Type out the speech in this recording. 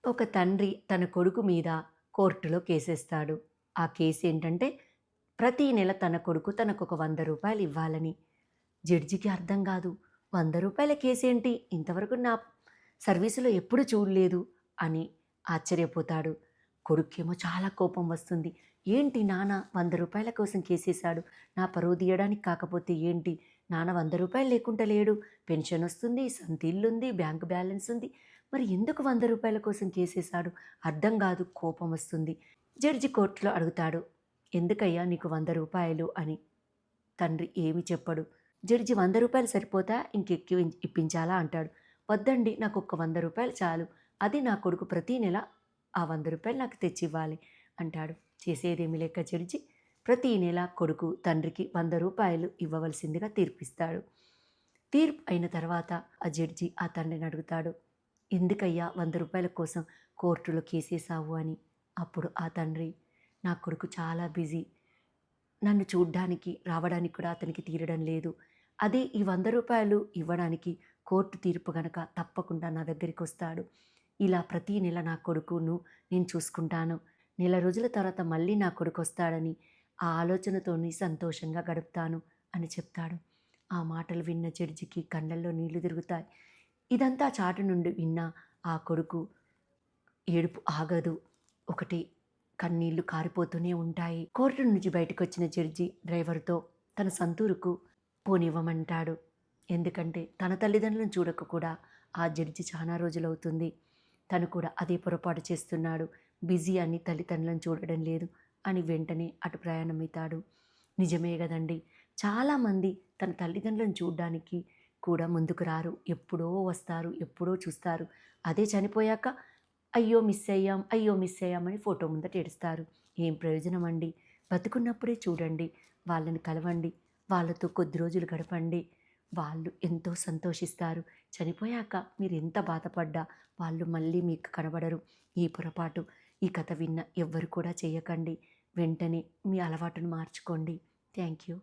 ఒక తండ్రి తన కొడుకు మీద కోర్టులో కేసేస్తాడు. ఆ కేసేంటంటే, ప్రతి నెల తన కొడుకు తనకొక రూ. 100 ఇవ్వాలని. జడ్జికి అర్థం గాదు. రూ. 100 కేసేంటి? ఇంతవరకు నా సర్వీసులో ఎప్పుడు చూడలేదు అని ఆశ్చర్యపోతాడు. కొడుక్కేమో చాలా కోపం వస్తుంది. ఏంటి నాన్న రూ. 100 కోసం కేసేశాడు. నా పరువు తీయడానికి కాకపోతే ఏంటి? నాన్న రూ. 100 లేకుండా లేడు. పెన్షనొస్తుంది, సొంత ఇల్లుంది, బ్యాంక్ బ్యాలెన్స్ ఉంది. మరి ఎందుకు రూ. 100 కోసం కేసేశాడు? అర్థం గాదు. కోపమొస్తుంది. జడ్జి కోర్టులో అడుగుతాడు. ఎందుకయ్యా నీకు రూ. 100 అని. తండ్రి ఏమి చెప్పడు. జడ్జి రూ. 100 సరిపోతా ఇంకెక్కువ ఇప్పించాలా అంటాడు. వద్దండి నాకొక్క రూ. 100 చాలు. అది నా కొడుకు ప్రతీ నెల ఆ రూ. 100 నాకు తెచ్చివ్వాలి అంటాడు. చేసేదేమి లేక జడ్జి ప్రతీ నెల కొడుకు తండ్రికి రూ. 100 ఇవ్వవలసిందిగా తీర్పిస్తాడు. తీర్పు అయిన తర్వాత ఆ జడ్జి ఆ తండ్రిని అడుగుతాడు. ఎందుకయ్యా రూ. 100 కోసం కోర్టులో కేసేశావు అని. అప్పుడు ఆ తండ్రి, నా కొడుకు చాలా బిజీ. నన్ను చూడ్డానికి, రావడానికి కూడా అతనికి తీరడం లేదు. అదే ఈ రూ. 100 ఇవ్వడానికి కోర్టు తీర్పు గనక తప్పకుండా నా దగ్గరికొస్తాడు. ఇలా ప్రతీ నెల నా కొడుకును నేను చూసుకుంటాను. నెల రోజుల తర్వాత మళ్ళీ నా కొడుకొస్తాడని ఆ ఆలోచనతోని సంతోషంగా గడుపుతాను అని చెప్తాడు. ఆ మాటలు విన్న జడ్జికి కళ్ళల్లో నీళ్లు తిరుగుతాయి. ఇదంతా చాటు నుండి విన్న ఆ కొడుకు ఏడుపు ఆగదు. ఒకటి కన్నీళ్లు కారిపోతూనే ఉంటాయి. కోర్టు నుంచి బయటకొచ్చిన జడ్జి డ్రైవర్తో తన సంతూరుకు పోనివ్వమంటాడు. ఎందుకంటే తన తల్లిదండ్రులను చూడక కూడా ఆ జడ్జి చాలా రోజులవుతుంది. తను కూడా అదే పొరపాటు చేస్తున్నాడు. బిజీ అని తల్లిదండ్రులను చూడడం లేదు అని వెంటనే అటు ప్రయాణమవుతాడు. నిజమే గదండి. చాలామంది తన తల్లిదండ్రులను చూడ్డానికి కూడా ముందుకు రారు. ఎప్పుడో వస్తారు, ఎప్పుడో చూస్తారు. అదే చనిపోయాక అయ్యో మిస్ అయ్యాం, అయ్యో మిస్ అయ్యామని ఫోటో ముందట ఏడుస్తారు. ఏం ప్రయోజనం అండి? బతుకున్నప్పుడే చూడండి, వాళ్ళని కలవండి, వాళ్ళతో కొద్ది రోజులు గడపండి. వాళ్ళు ఎంతో సంతోషిస్తారు. చనిపోయాక మీరు ఎంత బాధపడ్డా వాళ్ళు మళ్ళీ మీకు కనబడరు. ఈ పొరపాటు ఈ కథ విన్న ఎవ్వరు కూడా చేయకండి. వెంటనే మీ అలవాటును మార్చుకోండి. Thank you.